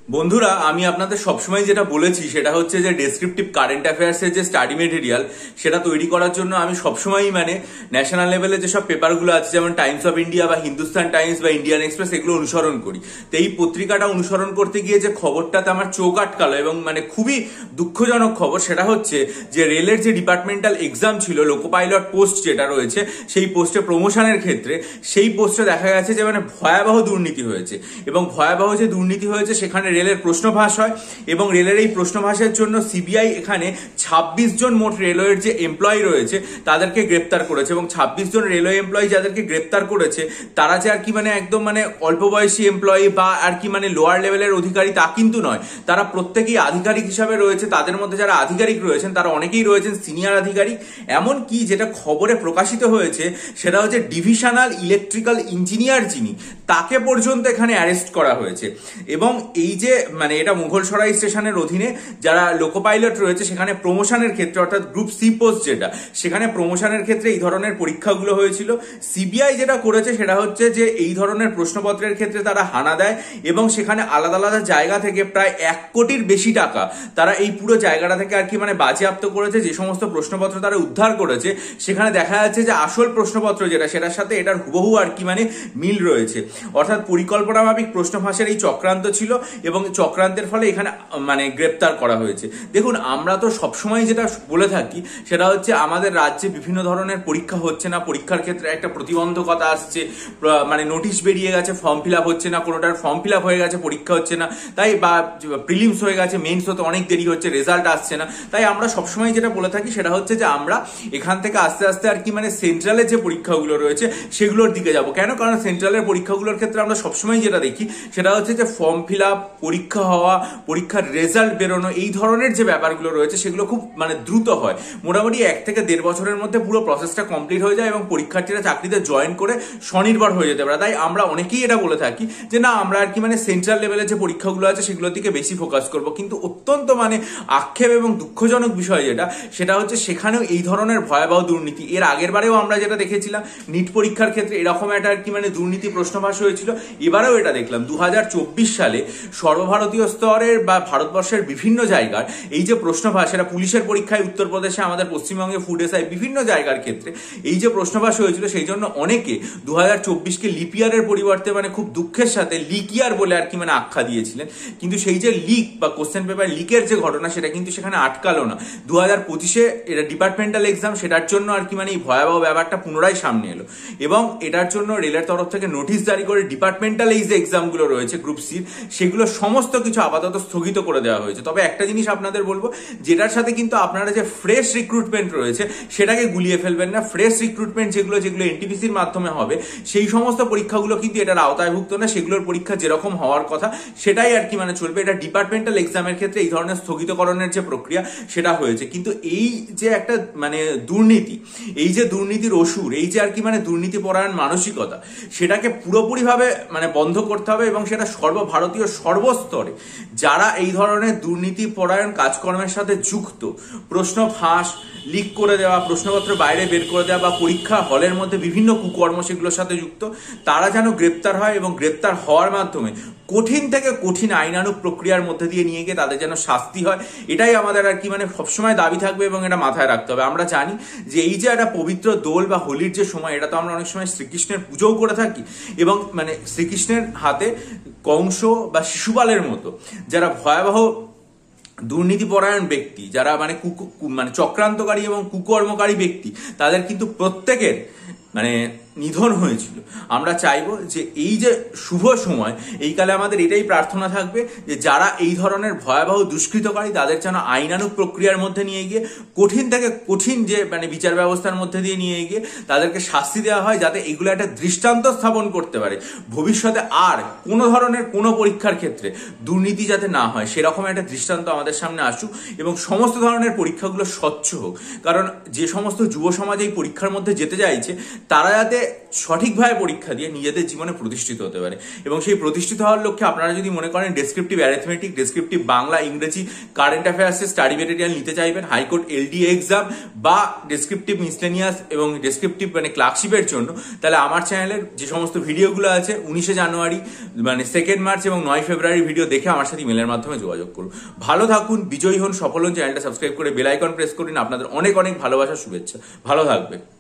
বন্ধুরা, আমি আপনাদের সবসময় যেটা বলেছি সেটা হচ্ছে যে ডেসক্রিপটিভ কারেন্ট অ্যাফেয়ার্সের যে স্টাডি মেটেরিয়াল সেটা তৈরি করার জন্য আমি সবসময়ই ন্যাশনাল লেভেলে যেসব পেপারগুলো আছে, যেমন টাইমস অফ ইন্ডিয়া বা হিন্দুস্তান টাইমস বা ইন্ডিয়ান এক্সপ্রেস, এগুলো অনুসরণ করি। তো এই পত্রিকাটা অনুসরণ করতে গিয়ে যে খবরটাতে আমার চোখ আটকালো এবং খুবই দুঃখজনক খবর, সেটা হচ্ছে যে রেলের যে ডিপার্টমেন্টাল এক্সাম ছিল, লোকো পাইলট পোস্ট যেটা রয়েছে, সেই পোস্টে প্রমোশনের ক্ষেত্রে সেই পোস্টে দেখা গেছে যে ভয়াবহ দুর্নীতি হয়েছে। এবং ভয়াবহ যে দুর্নীতি হয়েছে সেখানে রেলের প্রশ্নভাস হয় এবং রেলের এই প্রশ্নভাসের জন্য সিবিআই এখানে ২৬ জন মোট রেলওয়ের যে এমপ্লয়ি রয়েছে তাদেরকে গ্রেপ্তার করেছে। এবং ২৬ জন রেলওয়ে এমপ্লয়ি যাদেরকে গ্রেপ্তার করেছে তারা যে একদম অল্প বয়সী এমপ্লয়ি বা লোয়ার লেভেলের অধিকারী তা কিন্তু নয়, তারা প্রত্যেকেই আধিকারিক হিসাবে রয়েছে। তাদের মধ্যে যারা আধিকারিক রয়েছেন তারা অনেকেই রয়েছেন সিনিয়র আধিকারিক। এমন কি যেটা খবরে প্রকাশিত হয়েছে সেটা হচ্ছে ডিভিশনাল ইলেকট্রিক্যাল ইঞ্জিনিয়ার যিনি, তাকে পর্যন্ত এখানে অ্যারেস্ট করা হয়েছে। এবং এই যে এটা মুঘলসরাই স্টেশনের অধীনে যারা লোকো পাইলট রয়েছে সেখানে প্রমোশনের ক্ষেত্রে, অর্থাৎ গ্রুপ সি পোস্ট যেটা, সেখানে প্রমোশনের ক্ষেত্রে এই ধরনের পরীক্ষাগুলো হয়েছিল। সিবিআই যেটা করেছে সেটা হচ্ছে যে এই ধরনের প্রশ্নপত্রের ক্ষেত্রে তারা হানা দেয় এবং সেখানে আলাদা আলাদা জায়গা থেকে প্রায় ১ কোটির বেশি টাকা তারা এই পুরো জায়গাটা থেকে বাজেয়াপ্ত করেছে। যে সমস্ত প্রশ্নপত্র তারা উদ্ধার করেছে সেখানে দেখা যাচ্ছে যে আসল প্রশ্নপত্র যেটা, সেটার সাথে এটার হুবহু মিল রয়েছে। অর্থাৎ পরিকল্পনা মাফিক প্রশ্নফাঁসের এই চক্রান্ত ছিল এবং চক্রান্তের ফলে এখানে গ্রেপ্তার করা হয়েছে। দেখুন, আমরা তো সবসময় যেটা বলে থাকি সেটা হচ্ছে আমাদের রাজ্যে বিভিন্ন ধরনের পরীক্ষা হচ্ছে না, পরীক্ষার ক্ষেত্রে একটা প্রতিবন্ধকতা আসছে, নোটিশ বেরিয়ে গেছে, ফর্ম ফিল আপ হচ্ছে না, কোনোটার ফর্ম ফিল আপ হয়ে গেছে, পরীক্ষা হচ্ছে না, তাই বা প্রিলিমস হয়ে গেছে, মেইনস হতে অনেক দেরি হচ্ছে, রেজাল্ট আসছে না। তাই আমরা সবসময় যেটা বলে থাকি সেটা হচ্ছে যে আমরা এখান থেকে আস্তে আস্তে সেন্ট্রালের যে পরীক্ষাগুলো রয়েছে সেগুলোর দিকে যাব। কেন? কারণ সেন্ট্রালের পরীক্ষাগুলোর ক্ষেত্রে আমরা সবসময় যেটা দেখি সেটা হচ্ছে যে ফর্ম ফিল আপ, পরীক্ষা হওয়া, পরীক্ষার রেজাল্ট বেরোনো, এই ধরনের যে ব্যাপারগুলো রয়েছে সেগুলো খুব দ্রুত হয়। মোটামুটি ১ থেকে ১.৫ বছরের মধ্যে পুরো প্রসেসটা কমপ্লিট হয়ে যায় এবং পরীক্ষার্থীরা চাকরিতে জয়েন করে স্বনির্ভর হয়ে যেতে পারে। তাই আমরা অনেকেই এটা বলে থাকি যে না, আমরা সেন্ট্রাল লেভেলের যে পরীক্ষাগুলো আছে সেগুলোর দিকে বেশি ফোকাস করব। কিন্তু অত্যন্ত আক্ষেপ এবং দুঃখজনক বিষয় যেটা, সেটা হচ্ছে সেখানেও এই ধরনের ভয়াবহ দুর্নীতি। এর আগের বারেও আমরা যেটা দেখেছিলাম নিট পরীক্ষার ক্ষেত্রে এরকম একটা দুর্নীতি প্রশ্নভাস হয়েছিল। এবারেও এটা দেখলাম ২০২৪ সালে সর্বভারতীয় স্তরের বা ভারতবর্ষের বিভিন্ন জায়গার এই যে প্রশ্নভাস, এটা পুলিশের পরীক্ষায় উত্তরপ্রদেশে, আমাদের পশ্চিমবঙ্গে ফুড এসআই, বিভিন্ন জায়গার ক্ষেত্রে এই যে প্রশ্নভাস হয়েছিল, সেই জন্য অনেকে ২০২৪কে লিপিয়ারের পরিবর্তে খুব দুঃখের সাথে লিকিয়ার বলে আখ্যা দিয়েছিলেন। কিন্তু সেই যে লিক বা কোশ্চেন পেপার লিকের যে ঘটনা, সেটা কিন্তু সেখানে আটকালো না। ২০২৫-এ এটা ডিপার্টমেন্টাল এক্সাম, সেটার জন্য এই ভয়াবহ ব্যাপারটা পুনরায় সামনে এলো এবং এটার জন্য রেলের তরফ থেকে নোটিশ জারি করে ডিপার্টমেন্টাল এই যে এক্সামগুলো রয়েছে গ্রুপ সি, সেগুলো সমস্ত কিছু আপাতত স্থগিত করে দেওয়া হয়েছে। তবে একটা জিনিস আপনাদের বলবো, যেটার সাথে কিন্তু আপনারা যে ফ্রেশ রিক্রুটমেন্ট রয়েছে সেটাকে গুলিয়ে ফেলবেন না। ফ্রেশ রিক্রুটমেন্ট যেগুলো এনটিপিসির মাধ্যমে হবে, সেই সমস্ত পরীক্ষাগুলো কিন্তু এটার আওতায়ভুক্ত না। সেগুলোর পরীক্ষা যেরকম হওয়ার কথা সেটাই চলবে। এটা ডিপার্টমেন্টাল এক্সামের ক্ষেত্রে এই ধরনের স্থগিতকরণের যে প্রক্রিয়া সেটা হয়েছে। কিন্তু এই যে একটা দুর্নীতি, এই যে দুর্নীতির অসুর, এই যে দুর্নীতি পরায়ণ মানসিকতা, সেটাকে পুরোপুরিভাবে বন্ধ করতে হবে এবং সেটা সর্বভারতীয় সর্বস্তরে যারা এই ধরনের দুর্নীতি পরায়ণ কাজকর্মের সাথে যুক্ত, প্রশ্ন ফাঁস, লিক করে দেওয়া, প্রশ্নপত্র বাইরে বের করে দেওয়া বা পরীক্ষা হলের মধ্যে বিভিন্ন কুকর্ম সেগুলোর সাথে যুক্ত, তারা যেন গ্রেপ্তার হয় এবং গ্রেপ্তার হওয়ার মাধ্যমে কঠিন থেকে কঠিন আইনানুগ প্রক্রিয়ার মধ্যে দিয়ে নিয়ে গিয়ে তাদের যেন শাস্তি হয়। এটাই আমাদের সবসময় দাবি থাকবে এবং এটা মাথায় রাখতে হবে। আমরা জানি যে এই যে একটা পবিত্র দোল বা হোলির যে সময়, এটা তো আমরা অনেক সময় শ্রীকৃষ্ণের পুজোও করে থাকি এবং শ্রীকৃষ্ণের হাতে কংস বা শিশুপালের মতো যারা ভয়াবহ দুর্নীতিপরায়ণ ব্যক্তি, যারা চক্রান্তকারী এবং কুকর্মকারী ব্যক্তি, তাদের কিন্তু প্রত্যেকের নিধন হয়েছিল। আমরা চাইবো যে এই যে শুভ সময়, এই কালে আমাদের এটাই প্রার্থনা থাকবে যে যারা এই ধরনের ভয়াবহ দুষ্কৃতকারী, তাদের যেন আইনানুগ প্রক্রিয়ার মধ্যে নিয়ে গিয়ে কঠিন থেকে কঠিন যে বিচার ব্যবস্থার মধ্যে দিয়ে নিয়ে গিয়ে তাদেরকে শাস্তি দেওয়া হয়, যাতে এগুলো একটা দৃষ্টান্ত স্থাপন করতে পারে ভবিষ্যতে আর কোনো ধরনের কোনো পরীক্ষার ক্ষেত্রে দুর্নীতি যাতে না হয়, সেরকম একটা দৃষ্টান্ত আমাদের সামনে আসুক এবং সমস্ত ধরনের পরীক্ষাগুলো স্বচ্ছ হোক। কারণ যে সমস্ত যুব সমাজ এই পরীক্ষার মধ্যে যেতে চাইছে, তারা যাতে সঠিকভাবে পরীক্ষা দিয়ে নিজেদের জীবনে প্রতিষ্ঠিত হতে পারে। এবং সেই প্রতিষ্ঠিত হওয়ার লক্ষ্যে আপনারা যদি মনে করেন ডেসক্রিপটিভ অ্যারিথমেটিক, ডেসক্রিপটিভ বাংলা, ইংরেজি, কারেন্ট অ্যাফেয়ার্সের স্টাডি মেটেরিয়াল নিতে চাইবেন, হাইকোর্ট এলডিএ এক্সাম বা ডেসক্রিপটিভ মিসলেনিয়াস এবং ডেসক্রিপটিভ মানে ক্লার্কশিপের জন্য, তাহলে আমার চ্যানেলের যে সমস্ত ভিডিওগুলো আছে 19শে জানুয়ারি মানে 2nd মার্চ এবং 9 ফেব্রুয়ারি ভিডিও দেখে আমার সাথে ইমেলের মাধ্যমে যোগাযোগ করুন। ভালো থাকুন, বিজয়ী হন, সফল হন। চ্যানেলটা সাবস্ক্রাইব করে বেল আইকন প্রেস করুন। আপনাদের অনেক অনেক ভালোবাসা, শুভেচ্ছা। ভালো থাকবে।